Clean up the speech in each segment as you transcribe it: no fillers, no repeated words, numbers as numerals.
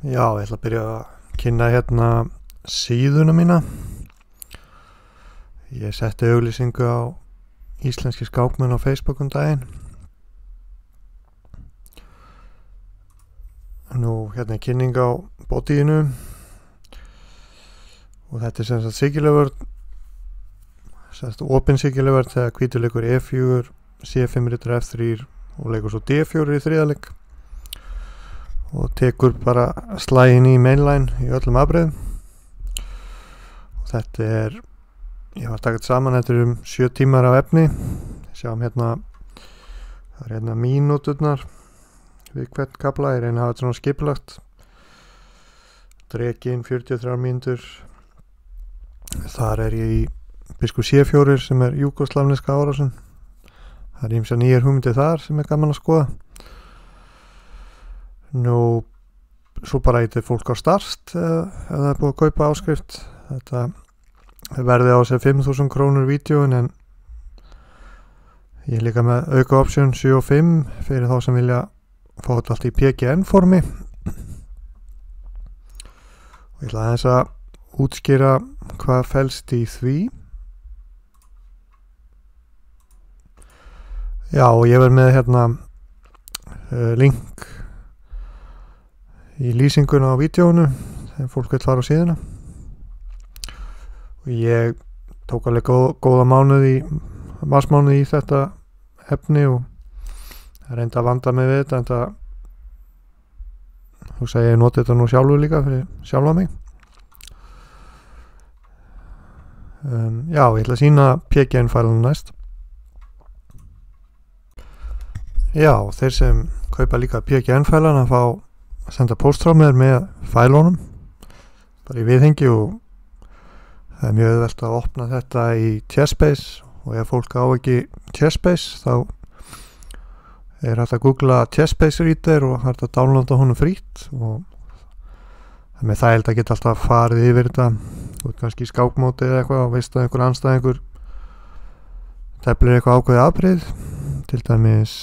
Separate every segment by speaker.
Speaker 1: Já, ég ætla að byrja að kynna hérna síðuna mína. Ég setti auglýsingu á íslenski skákmenn á Facebook daginn. Nú hérna er kynning á botíinu og þetta er sem sagt sigurlegur, opin sigurlegur þegar hvítur leikur E4, C5 ritar F3 og leikur svo D4 í þriðaleik og tekur bara slaginn í mainline í öllum afbrigðum. Og þetta er, ég var takað saman, þetta er 7 tímar af efni. Sjáum hérna, það er hérna mínúturnar við hvern kafla. Ég reyna að hafa þetta svona skipulagt. Drekinn 43 mínútur. Þar er ég í biskup C4 sem er júgoslavneska árásin. Það er ýmsar nýjar hugmyndir þar sem er gaman að skoða. Nú, svo bara eitthvað fólk á start ef það er búið að kaupa áskrift. Þetta verði á sig 5.000 krónur vídeóin, en ég er líka með auka option 7 og 5 fyrir þá sem vilja fá þetta allt í PGN formi. Og ég ætla aðeins að útskýra hvað felst í því. Já, og ég verð með hérna link í lýsinguna á vídeónu þegar fólk vil fara á síðuna. Og ég tók alveg góða marsmánuð í þetta efni og reyndi að vanda mig við þetta, en það hugsa ég noti þetta nú sjálfur líka fyrir sjálfa mig. Já, ég ætla að sýna PGN-fælunum næst. Já, þeir sem kaupa líka PGN-fælana fá að senda póst frá mér með fælunum bara í viðhengi, og það er mjög auðvelt að opna þetta í Chessbase, og ef fólk á ekki Chessbase þá er hægt að googla Chessbase Reader og hægt að downloada honum frýtt, og það með það held að geta alltaf farið yfir þetta út kannski í skákmóti eða eitthvað og veist að einhver anstæðingur teflir eitthvað ákveðið afbrigð, til dæmis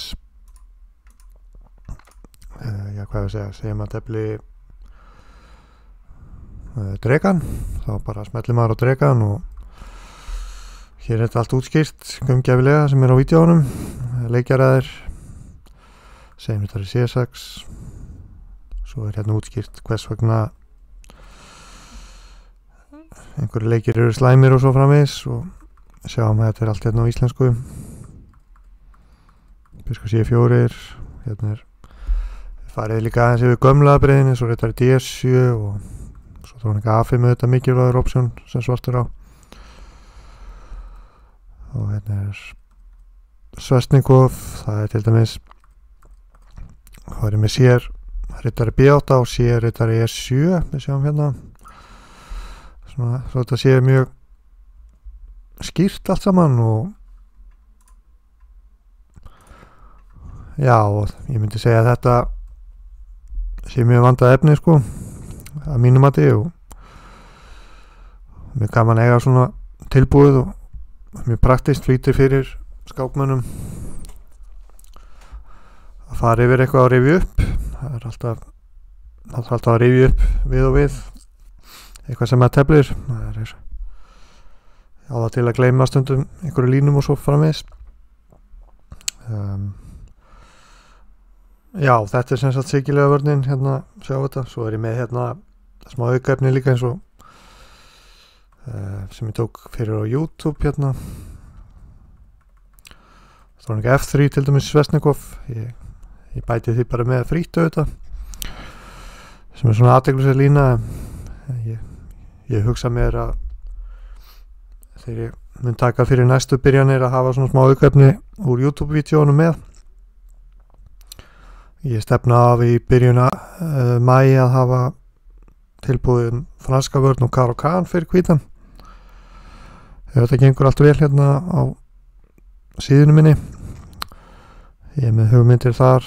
Speaker 1: já, hvað ég segjum að tefli dregan, þá bara smellir maður á dregan, og hér er þetta allt útskýrt gaumgæfilega sem er á vídeónum. Leikjaræðir, segjum þetta er C6, svo er hérna útskýrt hvers vegna einhverju leikir eru slæmir og svo framvegis, og sjáum að þetta er allt hérna á íslensku. Biskup C4, hérna er farið líka aðeins yfir gömlaða breiðinni, svo þetta er D7 og svo þá er ekki A5 með þetta mikilvægur option sem svartur á. Og hérna er Svesnikov, það er til dæmis, það er með sér rittari B8 og sér rittari E7, við sjáum hérna. Svona, svo þetta sé mjög skýrt allt saman, og já, og ég myndi segja að þetta sé mjög vandað efni sko, að mínum mati, og mjög gaman eiga svona tilbúið og mjög praktist, flýtir fyrir skákmönnum að fara yfir eitthvað að rifja upp. Það er alltaf að rifja upp við og við eitthvað sem að teflir. Það er á það til að gleyma stundum einhverju línum og svo framvegis. Já, þetta er sem sagt sikilega vörnin, hérna, sjá þetta. Svo er ég með hérna smá aukaefni líka eins og sem ég tók fyrir á YouTube hérna. Það var ekki F3 til dæmis Svesnikov. Ég bæti því bara með frýtt auðvitað, sem er svona athyglisverð lína. Ég hugsa mér að þegar ég mun taka fyrir næstu byrjanir að hafa svona smá aukaefni úr YouTube-vídeónu með. Ég stefna af í byrjun maí að hafa tilbúið franska vörn og Caro-Kann fyrir hvítan. Ef þetta gengur allt vel hérna á síðunum minni. Ég er með hugmyndir þar,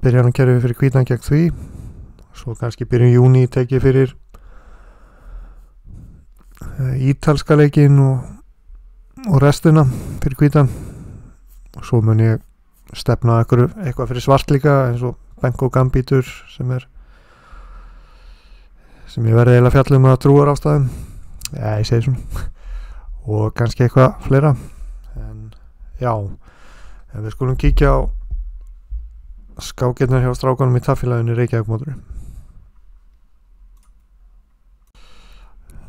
Speaker 1: byrjan að kerfi fyrir hvítan gegn því. Svo kannski byrjun júní tekið fyrir ítalska leikinn og restina fyrir hvítan. Og svo mun ég stefna eitthvað fyrir svart líka, eins og Benko Gambítur sem ég verði eiginlega fjallum að trúar ástæðum. Já, ég segi svona. Og kannski eitthvað fleira. En já, en við skulum kíkja á skákirnar hjá strákunum í taffélaginu Reykjavík-mótinu.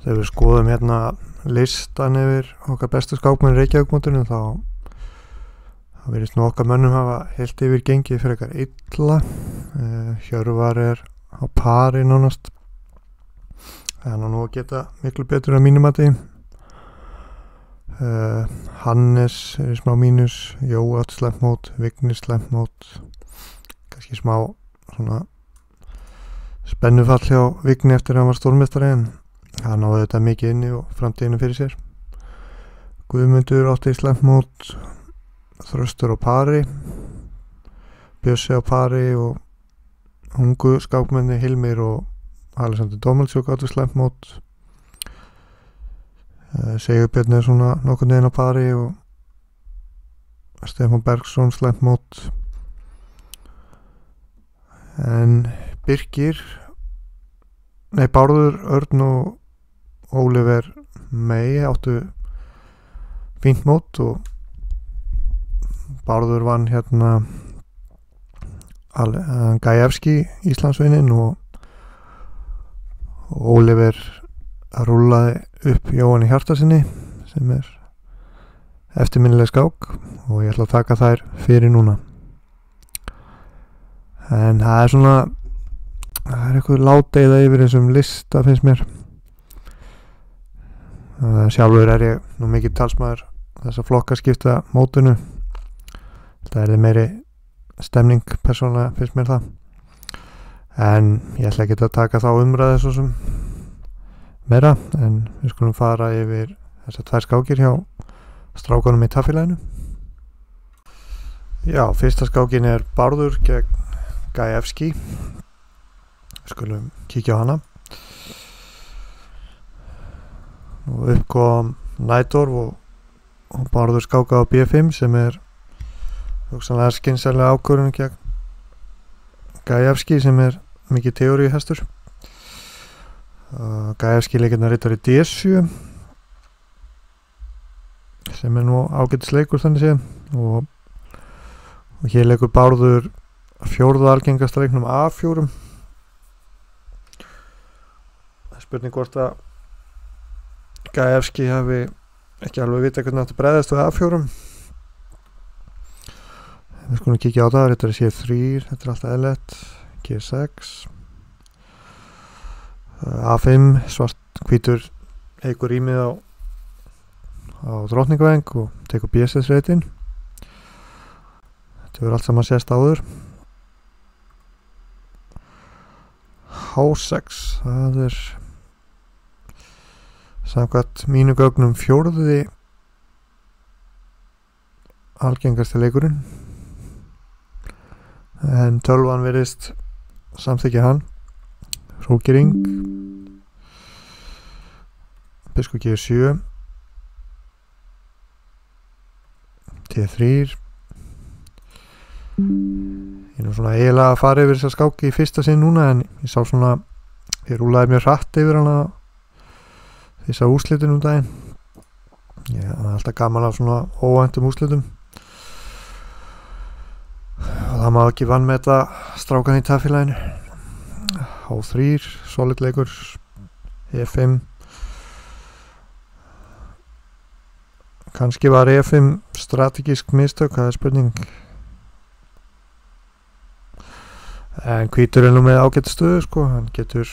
Speaker 1: Þegar við skoðum hérna listan yfir okkar bestu skákmenn í Reykjavík-mótinu þá virðist nú okkar mönnum hafa heilt yfir gengið fyrir eitthvað illa. Hjörvar á pari nánast. Hann á nú að geta miklu betur að mínum mati. Hannes í smá mínus, Jói átt slæmt mót, Vignir slæmt mót, kannski smá svona spennufall hjá Vigni eftir að hann var stórmeistari en hann náði þetta mikið inni og framtíðinu fyrir sér. Guðmundur átti slæmt mót, Þröstur á pari, Bjössi á pari og ungu skákmenni Hilmir og Alexander Dómaldsjók áttu slæmt mót. Sigurbjörn svona nokkurn veginn á pari og Stefán Bergsson slæmt mót. En Bárður Örn og Oliver May áttu fínt mót og Bárður vann hérna Gajewski Íslandsvinnin og Oliver rúllaði upp Jóhanni Hjartarsinni sem eftirminnileg skák og ég ætla að taka þær fyrir núna. En það er eitthvað ládeiða yfir þessum lista finnst mér. Sjálfur ég nú mikið talsmaður þess að flokkaskipta mótinu. Það meiri stemning persónulega finnst mér það. En ég ætla ekki að taka þá umræðu svo sem meira, en við skulum fara yfir þessar tvær skákir hjá strákunum í taffélaginu. Já, fyrsta skákin Bárður gegn Gajewski. Við skulum kíkja á hana. Og upp kom Nædorf og Bárður skáka á B5 sem hugsanlega skynsamlega ákvörðun gegn Gajewski sem mikið teóríu hestur. Gajewski leikirna ritari D7 sem nú ágætisleikur þannig séð og hér leikur Bárður fjórða algengasta leiknum A4. Það spurning hvort að Gajewski hafi ekki alveg vita hvernig átti bregðast við A4. Við skulum kíkja á það, ritari C3, þetta alltaf eðlilegt, G6 A5, svart hvítur eigur rýmið á drottningaveng og tekur BSS reitin. Þetta verður allt saman sést áður. H6, það samkvæmt mínu gögnum fjórði algengasti leikurinn. En tölvan virðist samþykkja hann. Hrókering, Biskop G7, T3. Ég nú svona eiginlega að fara yfir þessa skáki í fyrsta sinn núna en ég sá ég rúlaði mjög hratt yfir hana þessa úrslitin daginn. Ég er alltaf gaman af svona óvæntum úrslitum. Og það má ekki vanmeta strákan í taffélaginu. H3, solid leikur, E5. Kannski var E5 strategísk mistök, það spurning. En hvítur nú með ágætt stöðu sko, hann getur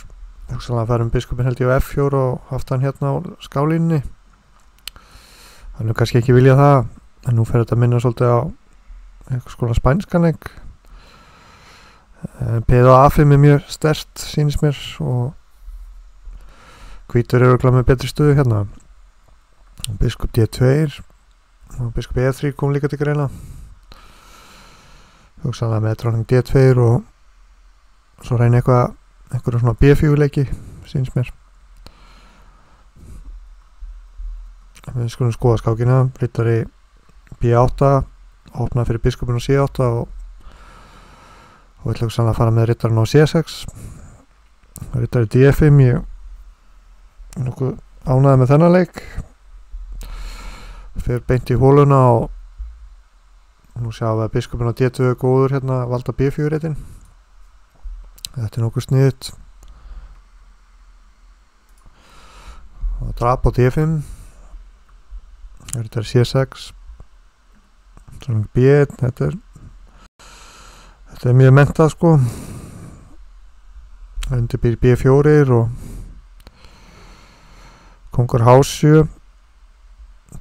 Speaker 1: hugsanlega að fara biskupin held ég á F4 og haft hann hérna á skálínni. Hann kannski ekki vilja það, en nú fer þetta minna svolítið á eitthvað skona spænskan leik. P á A5 mjög sterkt sýnist mér og hvítur örugglega með betri stöðu hérna. Biskop D2 og biskop E3 kom líka til greina. Hugsanlega með dronning D2 og svo reyna einhverja svona B4 leiki sýnist mér. Við skulum skoða skákina. Ritari B8 opnað fyrir biskupin á C8 og og ég ætla að fara með rittarinn á C6, rittari D5. Ég er nokkuð ánægður með þennan leik, fer beint í hóluna og nú sjáum við að biskupinn á D2 er góður hérna að valda B4 réttin. Þetta er nokkuð sniðut og drap á D5, rittari C6, svona B1. Þetta er mjög mentað sko. Undirbýr B4 og kongur H7,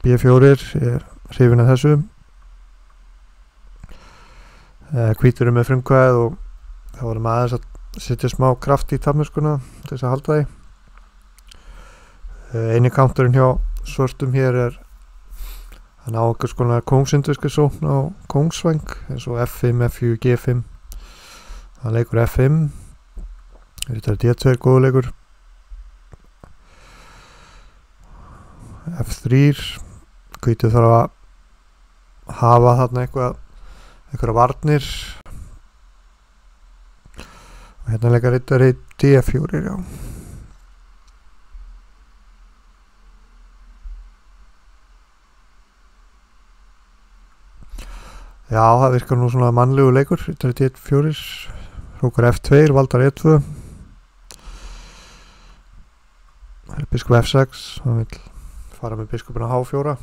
Speaker 1: B4 er hrifin af þessu. Hvítur með frumkvæð og þá varum aðeins að setja smá kraft í tafnmörskuna til þess að halda því. Eini counterinn hjá svörtum hér er hann á einhvers konar kóngsindvíski sókn á kóngsvæng eins og F5, F4, G5. Hann leikur F5, þetta er D2 góður leikur, F3. Hvítur þarf að hafa þarna einhverja varnir og hérna leikar rittari D4. Já, það virkar nú svona mannlegu leikur, rittari D4, hrókur F2, valdar E2. Það er biskup F6, hann vil fara með biskupin á H4.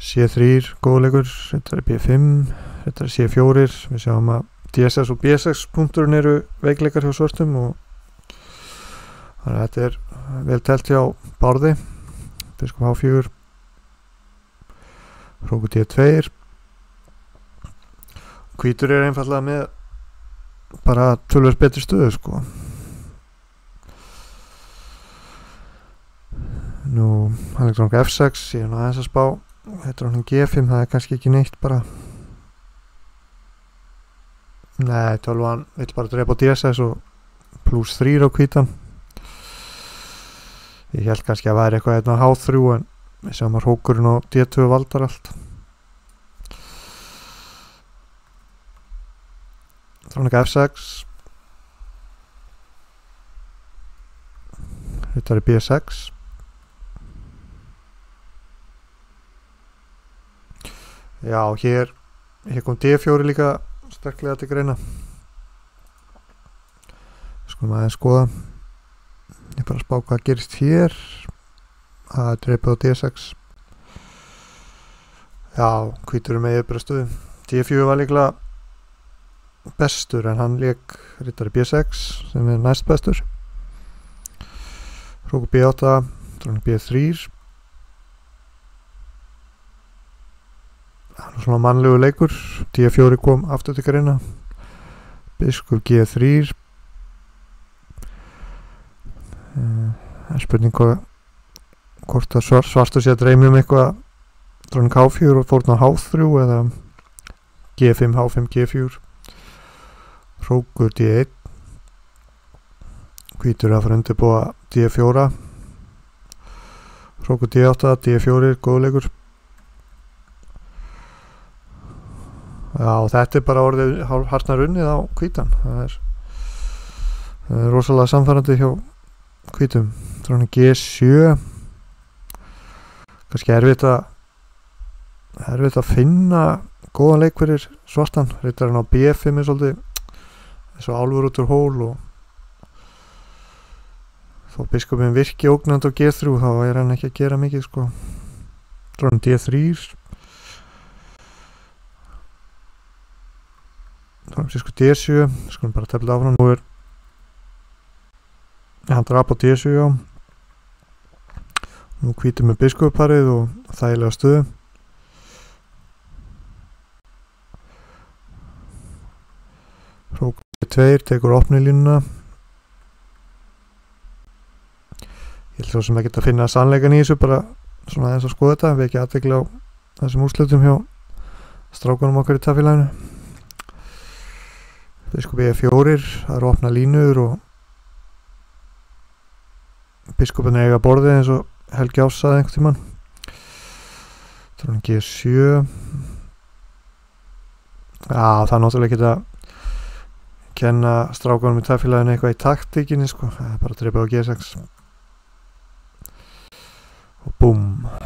Speaker 1: C3, góð leikur, rittari B5, rittari C4. Við sjáum að DSS og B6 punkturinn eru veikleikar hjá svörtum og þannig að þetta er vel telt hjá Bárði. Biskup H4, hrókur D2. Hvítur er einfallega með bara tölvöld betri stöðu sko. Nú, hann leikur hann F6, ég er nú aðeins að spá. Þetta er hann G5, það er kannski ekki neitt bara. Nei, tölvan vill bara drepa á DSS og pluss 3 á hvítan. Ég held kannski að væri eitthvað hérna á H3 en við sjáum að hrókurinn á D2 valdar allt. Trónika F6, rittari B6. Já, hér kom D4 líka sterklega til greina. Skulum aðeins skoða. Ég bara spá hvað gerist hér. Það er dreipið á D6. Já, hvítur með yfirbara stöðu. D4 var líklega bestur en hann lék rittari B6 sem er næst bestur. Hrókur B8, drónu B3. Það er svona mannlegu leikur. D4 kom aftur til greina. Biskup G3. Það er spurning hvort að svartur sé að dreymi eitthvað drónu K4 og fórna H3 eða G5, H5, G4. Hrókur D1. Hvítur að fara undirbúa D4. Hrókur D8, D4, góð leikur. Já, þetta er bara orðið hartnar unnið á hvítan. Það er rosalega samfærandi hjá hvítum. Drónu G7. Kannski erfitt að finna góðan leik fyrir svartan. Rittarinn á B5 er svolítið eins og álfur út úr hól og þó biskupinn virki ógnandi á G3 þá er hann ekki að gera mikið sko. Drónu D3. Drónu D7. Skulum bara tefla áfram. Nú er hann drap á D7 já. Nú hvítur með biskupparið og þægilega stöðu. Hrókur D2 tekur opni línuna. Ég held svo sem ekki að finna sannleikan í þessu, bara svona aðeins að skoða þetta, við ekki aðtekla á þessum úrslitum hjá strákunum okkar í tafélaginu. Biskup E4, það eru opna línur og biskupin eiga borðið eins og Helgi ásaði einhvern tímann. Trónu G7. Já, það er náttúrulega ekki að kenna strákunum í tafélaginu eitthvað í taktíkinni sko, það er bara að drepa á G6 og búm,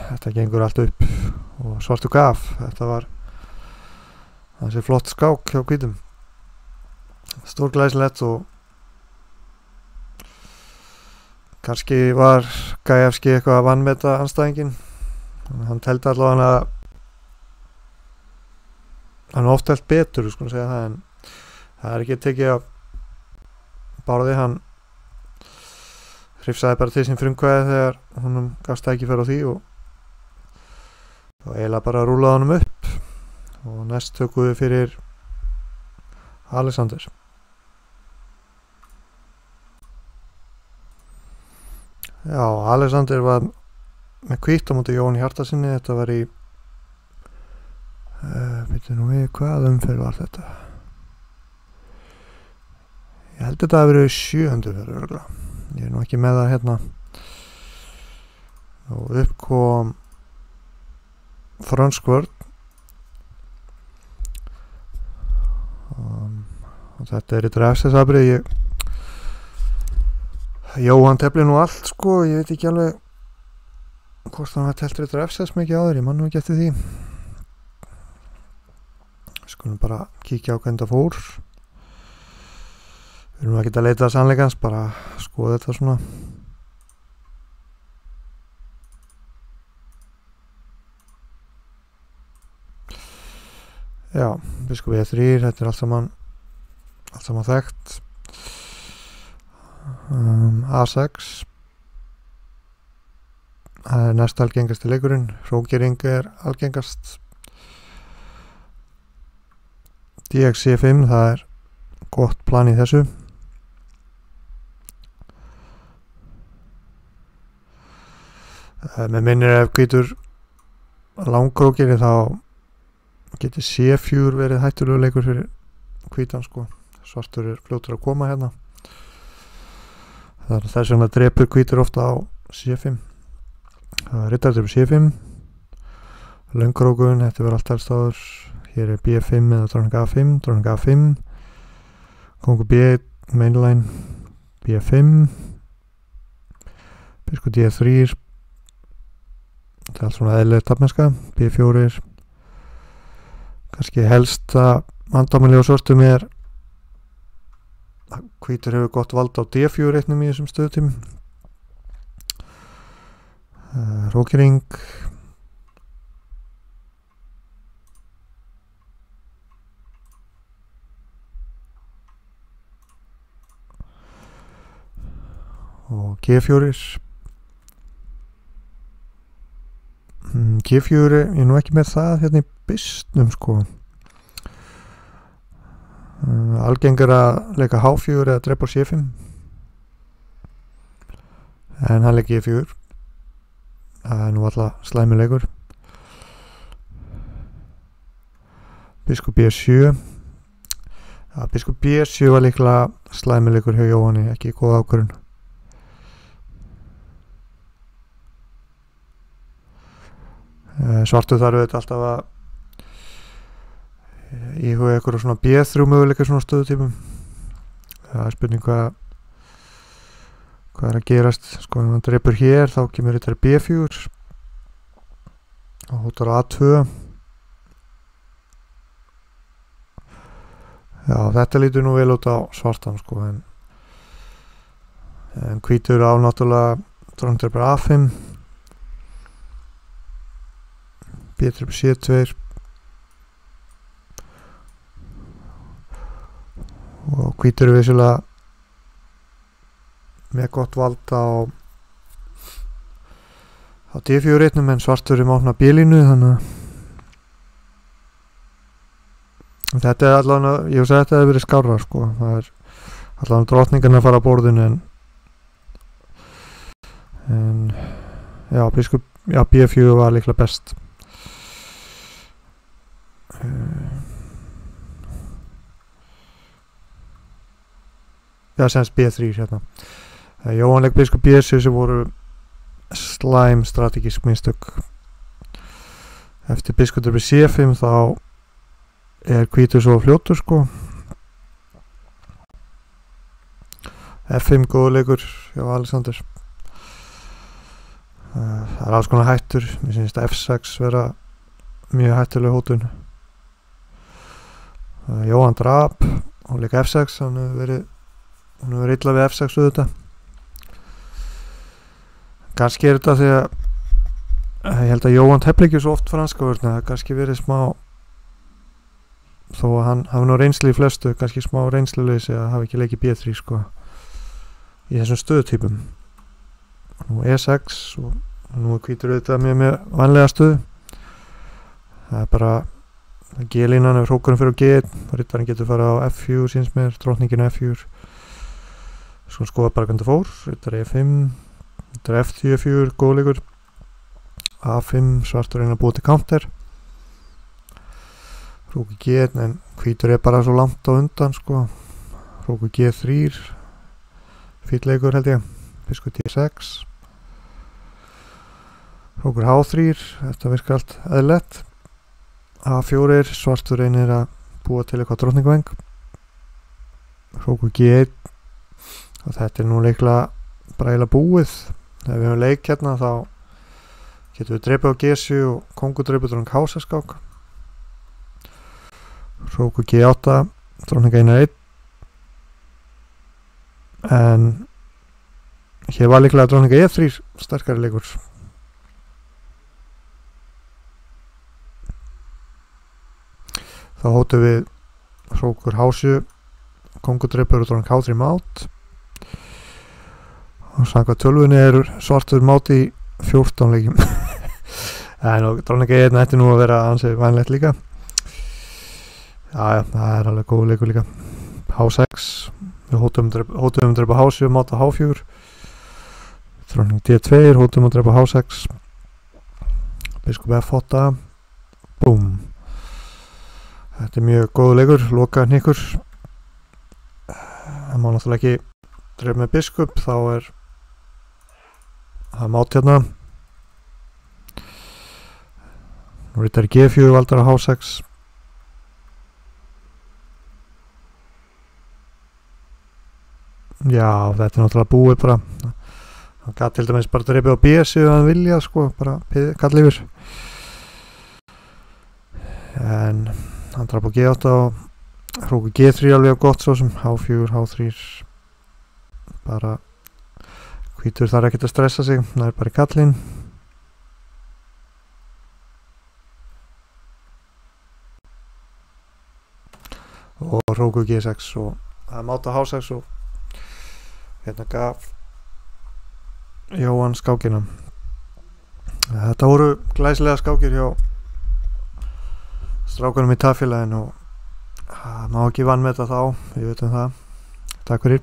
Speaker 1: þetta gengur allt upp og svartu gaf, þetta var þessi flott skák hjá hvítum, stórglæsilegt og kannski var Gajewski eitthvað að vanmeta anstæðingin, hann teldi allavega hann er oft held betur, sko að segja það, en það er ekki tekið af Bárði, hann hrifsaði bara til sín frumkvæði þegar honum gafst tækifæri á því og eiginlega bara rúlaði honum upp og næst tökum við fyrir Alexander. Já, Alexander var með hvítt á móti Jóhanni Hjartarsyni, þetta var í veitum nú við hvað umferð var þetta, ég held þetta að verið 7. fyrir örgulega, ég er nú ekki með það hérna, og upp kom Frönskvörn og þetta er í drefsesafrið, Jóhann tefli nú allt sko, ég veit ekki alveg hvort hann var teltur í drefses mikið áður, ég man nú ekki eftir því. Skulum bara kíkja á hvernig það fór, við erum ekki að leita að sannleikans, bara skoða þetta svona. Já, biskup E3, þetta er allt saman þekkt. A6, það er næst algengasti leikurinn, hrókering er algengast. DXC5, það er gott plan í þessu. Með minnir ef hvítur langrókir þá getur C4 verið hættulegu leikur fyrir hvítan sko. Svartur er fljótur að koma hérna. Það er þess vegna drepur hvítur ofta á C5. Það er ritardrepur C5. Langrókun, þetta verður allt helst áður. Hér er B5 eða dróning A5, dróning A5, kongur B1, mainline, B5, biskup D3, þetta er allt svona eðlileg tafnmennska, B4, kannski helsta andamæli á svörtum er að hvítur hefur gott vald á D4 reitnum í þessum stöðutímum, rókering, og G4 G4 ég er nú ekki með það hérna í bysnum sko, algengur að leika H4 eða drepa C5 en hann leik G4, það er nú alltaf slæmilegur. Biskup B7, ja, biskup B7 var líklega slæmilegur hjá Jóhanni, ekki góð ákvörðun. Svartu þarf þetta alltaf að íhuga ykkur og svona B3 möguleika svona stöðutípum. Það er spurning hvað er að gerast sko, ef hann drepur hér þá kemur þetta B4 og hótar A2. Já, þetta lítur nú vel út á svartan sko, en hvítur á náttúrulega dróning drepur A5, B3 C2 og hvítur er vissulega með gott vald á D4 reitnum, en svartur er með opna B-línu, þannig að þetta er allavega, ég veist að þetta hefur verið skárra sko, það er allavega drottningarna að fara á borðinu, en já, biskup, já, B4 var líklega best. Já, semst B3 hérna. Jóhann leik biskup B7 sem voru slæm strategísk mistök. Eftir biskup drepur C5 þá hvítur svo fljótur sko. F5 góður leikur hjá Alexander. Það alls konar hættur. Mér finnst F6 vera mjög hættuleg hótun. Jóhann drap og líka F6, hann hefur verið illa við F6 auðvitað. Kannski þetta því að ég held að Jóhann tefli ekki svo oft franska vörðna, það kannski verið smá, þó að hann hafi nú reynslu í flestu, kannski smá reynsluleysi að hafa ekki leikið B3 sko, í þessum stöðutypum. Nú E6 og nú hvítur auðvitað með vanlega stöðu. Það bara G-línan ef hrókurinn fyrir á G1, rittarinn getur farið á F4 síns mér, drottningin F4. Svo skoða bara hvernig það fór, rittar E5, rittar F4, góðleikur. A5, svartur að búa til counter. Hrókur G1, en hvítur bara svo langt á undan sko. Hrókur G3, fýtleikur held ég, biskup D6. Hrókur H3, þetta virkar allt eðlilegt. A4, svartur reynir að búa til eitthvað drottningvæng. Hrókur G1 og þetta nú leiklega bara eiginlega búið. Ef við höfum leik hérna þá getum við dreipið á G7 og kongur dreipið drotning H6 Hrókur G8 drottning 1 en hér var líklega drottning E3 sterkari leikur. Þá hóttum við hrókur H7, kongudreipur og drottning H3 mát. Og samkvæmt tölvunni svartur mát í 14 leikjum. En drottning E1 ætti nú að vera ansið vænlegt líka. Já, það alveg góð leikur líka. H6, við hóttum að dreipa H7, mát á H4. Drottning D2, hóttum að dreipa H6. Biskup F8, búm. Þetta mjög góð leikur, loka hnykkur. Það má náttúrulega ekki dreipa með biskup, þá það mát hérna. Nú rittar G4 valdar á H6. Já, þetta náttúrulega búið bara. Hann gat til dæmis bara dreipið á B7 ef hann vilja sko, bara kall yfir. En hann draf á G8 og hrókur G3 alveg á gott svo sem H4, H3 bara hvítur þarf ekkert að stressa sig, það bara í kallinn. Og hrókur G6 og það máta H6 og hérna gaf Jóhann skákina. Þetta voru glæsilega skákir hjá strákunum í tafélaginu og má ekki vanmeta þá, við veitum það. Takk fyrir.